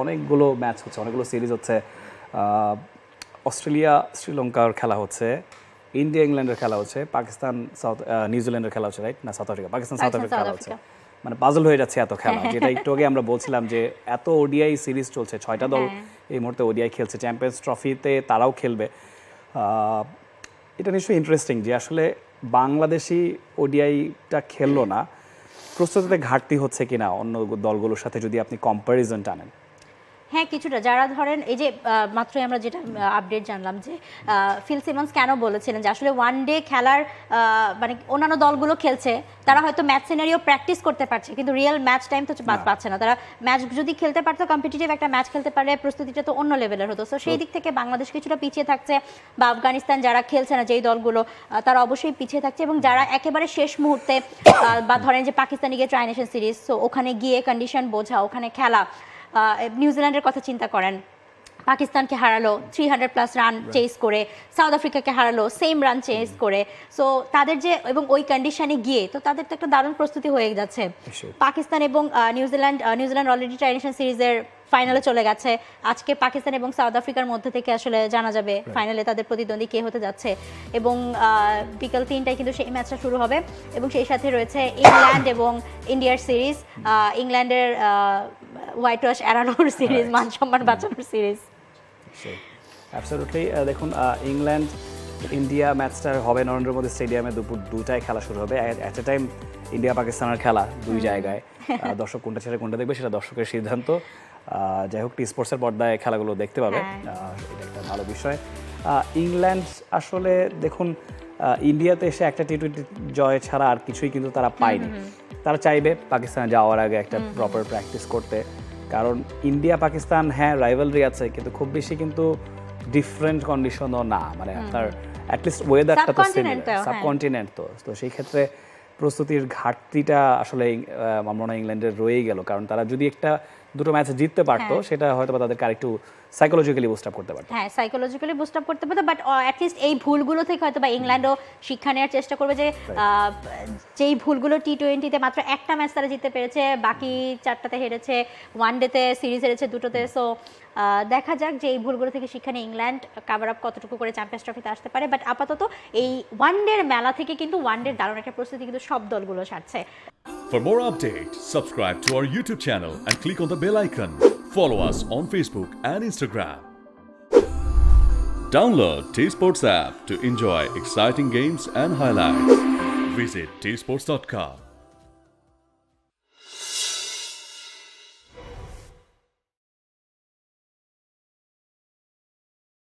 অনেকগুলো ম্যাচ হচ্ছে, অনেকগুলো সিরিজ হচ্ছে। অস্ট্রেলিয়া শ্রীলঙ্কার খেলা হচ্ছে, ইন্ডিয়া ইংল্যান্ডের খেলা হচ্ছে, পাকিস্তান নিউজিল্যান্ডের খেলা হচ্ছে, রাইট না south Africa, Pakistan south Africa খেলা হচ্ছে। মানে পাজল হয়ে যাচ্ছে এত খেলা, যেটা একটু আগে আমরা বলছিলাম যে এত ওডিআই সিরিজ চলছে, 6টা দল এই মুহূর্তে ওডিআই খেলছে, চ্যাম্পিয়ন্স ট্রফিতে তারাও খেলবে। এটা নিশ্চয়ই ইন্টারেস্টিং যে আসলে বাংলাদেশি ওডিআইটা খেললো না, প্রস্তুতিতে ঘাটতি হচ্ছে কিনা অন্য দলগুলোর সাথে যদি আপনি কম্প্যারিজন টানেন। হ্যাঁ, কিছুটা। যারা ধরেন এই যে মাত্রই আমরা যেটা আপডেট জানলাম যে ফিল সিমন্স কেন বলেছিলেন যে আসলে ওয়ান ডে খেলার মানে অন্যান্য দলগুলো খেলছে, তারা হয়তো ম্যাচ সিনারিও প্র্যাকটিস করতে পারছে, কিন্তু রিয়েল ম্যাচ টাইম তো পাচ্ছে না। তারা ম্যাচ যদি খেলতে পারতো, কম্পিটিটিভ একটা ম্যাচ খেলতে পারলে প্রস্তুতিটা তো অন্য লেভেলের হতো। সো সেই দিক থেকে বাংলাদেশ কিছুটা পিছিয়ে থাকছে, বা আফগানিস্তান যারা খেলছে না যেই দলগুলো, তারা অবশ্যই পিছিয়ে থাকছে। এবং যারা একেবারে শেষ মুহূর্তে বা ধরেন যে পাকিস্তানি গিয়ে ট্রাই নেশন সিরিজ, সো ওখানে গিয়ে কন্ডিশন বোঝা, ওখানে খেলা। নিউজিল্যান্ডের কথা চিন্তা করেন, পাকিস্তানকে হারালো 300+ রান চেস করে, সাউথ আফ্রিকাকে হারালো সেম রান চেস করে। সো তাদের যে এবং ওই কন্ডিশনে গিয়ে তো তাদের তো একটা দারুণ প্রস্তুতি হয়ে যাচ্ছে। পাকিস্তান এবং নিউজিল্যান্ড অলরেডি ট্রাই নেশন সিরিজের ফাইনালে চলে গেছে। আজকে পাকিস্তান এবং সাউথ আফ্রিকার মধ্যে থেকে আসলে জানা যাবে ফাইনালে তাদের প্রতিদ্বন্দ্বী কে হতে যাচ্ছে। এবং বিকেল 3টায় কিন্তু সেই ম্যাচটা শুরু হবে। এবং সেই সাথে রয়েছে ইংল্যান্ড এবং ইন্ডিয়ার সিরিজ, ইংল্যান্ডের হোয়াইট ওয়াশ এড়ানোর সিরিজ, মান সম্মান বাঁচানোর সিরিজ। অ্যাবসলিউটলি। দেখুন, ইংল্যান্ড ইন্ডিয়া ম্যাচটা হবে নরেন্দ্র মোদী স্টেডিয়ামে, দুপুর 2টায় খেলা শুরু হবে। অ্যাট এ টাইম ইন্ডিয়া পাকিস্তানের খেলা দুই জায়গায়। দর্শক কোনটা ছেড়ে কোনটা দেখবে সেটা দর্শকের সিদ্ধান্ত। যাই হোক, টি স্পোর্টসের পর্দায় খেলাগুলো দেখতে পাবে, এটা একটা ভালো বিষয়। ইংল্যান্ড আসলে দেখুন, ইন্ডিয়াতে এসে একটা টি-20 জয় ছাড়া আর কিছুই কিন্তু তারা পায়নি। তারা চাইবে পাকিস্তানে যাওয়ার আগে একটা প্রপার প্র্যাকটিস করতে, কারণ ইন্ডিয়া পাকিস্তান হ্যাঁ রাইভালরি আছে, কিন্তু খুব বেশি কিন্তু ডিফারেন্ট কন্ডিশনও না। মানে আপনার অ্যাটলিস্ট ওয়েদারটা তো সাবকন্টিনেন্ট, তো সেই ক্ষেত্রে প্রস্তুতির ঘাটতিটা আসলে আমার মনে হয় ইংল্যান্ডের রয়েই গেল। কারণ তারা যদি দুটো ম্যাচ জিততে পারতো, সেটা হয়তো তাদেরকে আরেকটু সাইকোলজিক্যালি বুস্ট আপ করতে পারতো। হ্যাঁ, সাইকোলজিক্যালি বুস্ট আপ করতে পারতো, বাট অ্যাটলিস্ট এই ভুলগুলো থেকে হয়তো বা ইংল্যান্ডও শিক্ষা নেওয়ার চেষ্টা করবে যে যেই ভুলগুলো টি-20তে মাত্র একটা ম্যাচ তারা জিততে পেরেছে, বাকি 4টাতে হেরেছে, ওয়ান ডেতে সিরিজ হেরেছে 2টোতে। সো দেখা যাক যে এই ভুলগুলো থেকে শিক্ষা নিয়ে ইংল্যান্ড কাভার আপ কতটুকু করে চ্যাম্পিয়ন্স ট্রফিতে আসতে পারে। বাট আপাতত এই ওয়ান ডের মেলা থেকে কিন্তু ওয়ান ডের দারুণ একটা প্রস্তুতি কিন্তু সব দলগুলো সারছে। For more updates, subscribe to our YouTube channel and click on the bell icon. Follow us on Facebook and Instagram. Download T-Sports app to enjoy exciting games and highlights. Visit tsports.com.